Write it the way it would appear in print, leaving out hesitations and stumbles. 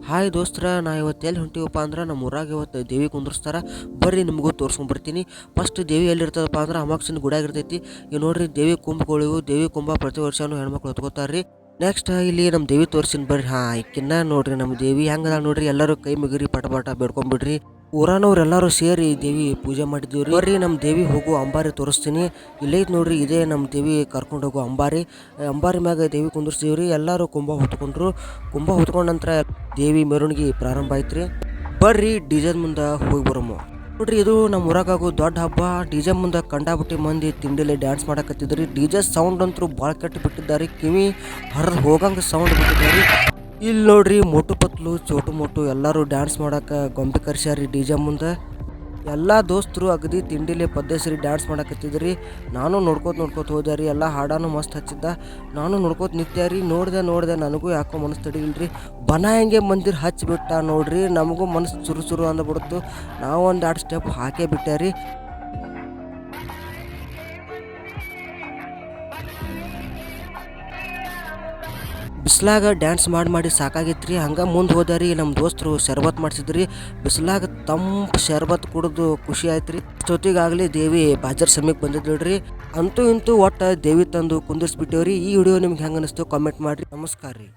Hi ದೋಸ್ತರ, ನಾ ಇವತ್ತು ಎಲ್ಲಿ ಹೊಂಟಿವಪ್ಪ ಅಂದ್ರೆ ನಮ್ಮ ಊರಾಗ ಇವತ್ತು ದೇವಿ ಕುಂದ್ರಸ್ತಾರ. ಬರ್ರಿ ನಿಮಗೂ ತೋರಿಸ್ಕೊಂಬರ್ತೀನಿ. ಫಸ್ಟ್ ದೇವಿ ಎಲ್ಲಿರ್ತದಪ್ಪ ಅಂದ್ರೆ ಅಮಾಕ್ಸಿನ ಗುಡಿಯಾಗ ಇರ್ತೈತಿ. ಈಗ ನೋಡ್ರಿ ದೇವಿ ಕುಂಭಗಳಿವು. ದೇವಿ ಕುಂಭ ಪ್ರತಿ ವರ್ಷನೂ ಹೆಣ್ಮಕ್ಳು ಹೊತ್ಕೋತಾರ್ರಿ. ನೆಕ್ಸ್ಟ್ ಇಲ್ಲಿ ನಮ್ಮ ದೇವಿ ತೋರಿಸಿನ ಬರ್ರಿ. ಈಕಿನ್ನ ನೋಡ್ರಿ ನಮ್ಮ ದೇವಿ ಹೆಂಗದ ನೋಡ್ರಿ. ಎಲ್ಲರೂ ಕೈ ಮುಗಿರಿ, ಪಟ ಪಟ ಬೇಡ್ಕೊಂಬಿಡ್ರಿ. ಊರಾನವ್ರೆಲ್ಲರೂ ಸೇರಿ ದೇವಿ ಪೂಜೆ ಮಾಡಿದ್ದೀವ್ರಿ. ಬರ್ರಿ ನಮ್ಮ ದೇವಿ ಹೋಗೋ ಅಂಬಾರಿ ತೋರಿಸ್ತೀನಿ. ಇಲ್ಲೈತೆ ನೋಡ್ರಿ, ಇದೇ ನಮ್ಮ ದೇವಿ ಕರ್ಕೊಂಡು ಹೋಗೋ ಅಂಬಾರಿ. ಅಂಬಾರಿ ಮ್ಯಾಗ ದೇವಿ ಕುಂದಿರ್ಸ್ತೀವ್ರಿ. ಎಲ್ಲರೂ ಕುಂಭ ಹೊತ್ಕೊಂಡ್ರು. ಕುಂಭ ಹೊತ್ಕೊಂಡ ನಂತರ ದೇವಿ ಮೆರವಣಿಗೆ ಪ್ರಾರಂಭ ಆಯ್ತ್ರಿ. ಬರ್ರಿ ಡಿಜೆ ಮುಂದೆ ಹೋಗಿ ಬರಮ್ಮ. ನೋಡ್ರಿ, ಇದು ನಮ್ಮ ಊರಾಗು ದೊಡ್ಡ ಹಬ್ಬ. ಡಿಜೆ ಮುಂದೆ ಕಂಡಾಬಿಟ್ಟಿ ಮಂದಿ ತಿಂಡಿಲಿ ಡ್ಯಾನ್ಸ್ ಮಾಡಕತ್ತಿದ್ರಿ. ಡಿಜೆ ಸೌಂಡ್ ಅಂತೂ ಭಾಳ ಕೆಟ್ಟು ಬಿಟ್ಟಿದ್ದಾರೆ. ಕಿವಿ ಹರಿದು ಹೋಗಂಗೆ ಸೌಂಡ್ ಬಿಟ್ಟಿದ್ದಾರೆ. ಇಲ್ಲಿ ನೋಡ್ರಿ, ಮೋಟು ಪತ್ಲು ಚೋಟು ಮೋಟು ಎಲ್ಲರೂ ಡ್ಯಾನ್ಸ್ ಮಾಡಕ್ಕೆ ಗೊಂಬೆ ಕರ್ಸ್ಯಾರಿ ಡಿಜೆ ಮುಂದೆ. ಎಲ್ಲ ದೋಸ್ತರು ಅಗದಿ ತಿಂಡಿಲಿ ಪದ್ದಸರಿ ಡ್ಯಾನ್ಸ್ ಮಾಡಕತ್ತಿದ್ರಿ. ನಾನು ನೋಡ್ಕೋತ ಹೋದೆ ರೀ. ಎಲ್ಲ ಹಾಡಾನು ಮಸ್ತ್ ಹಚ್ಚಿದ್ದ. ನಾನು ನೋಡ್ಕೋತ ನಿಂತೆ ರೀ. ನೋಡಿದೆ ನನಗೂ ಯಾಕೋ ಮನಸ್ಸು ತಡಿಗಿಲ್ರಿ. ಬನ ಹೆಂಗೆ ಮಂದಿರ ಹಚ್ಚಿಬಿಟ್ಟ ನೋಡ್ರಿ. ನಮಗೂ ಮನಸ್ಸು ಸುರು ಅಂದ್ಬಿಡ್ತು. ನಾವು ಒಂದು 2 ಸ್ಟೆಪ್ ಹಾಕೇ ಬಿಟ್ಟೆ ರೀ. ಬಿಸ್ಲಾಗ ಡ್ಯಾನ್ಸ್ ಮಾಡಿ ಸಾಕಾಗಿತ್ರಿ. ಹಂಗೆ ಮುಂದೆ ಹೋದಾರಿ. ನಮ್ಮ ದೋಸ್ತರು ಶರ್ಬತ್ ಮಾಡಿಸಿದ್ರಿ. ಬಿಸ್ಲಾಗ ತಂಪು ಶರ್ಬತ್ ಕುಡಿದು ಖುಷಿ ಆಯ್ತು ರೀ. ಅಷ್ಟೊತ್ತಿಗಾಗಲಿ ದೇವಿ ಬಾಜರ್ ಸಮಯಕ್ಕೆ ಬಂದಿದ್ರಿ. ಅಂತೂ ಇಂತೂ ಒಟ್ಟು ದೇವಿ ತಂದು ಕುಂದಿರ್ಸ್ಬಿಟ್ಟೇವ್ರಿ. ಈ ವಿಡಿಯೋ ನಿಮ್ಗೆ ಹೆಂಗೆ ಅನಿಸ್ತು ಕಾಮೆಂಟ್ ಮಾಡಿರಿ. ನಮಸ್ಕಾರ ರೀ.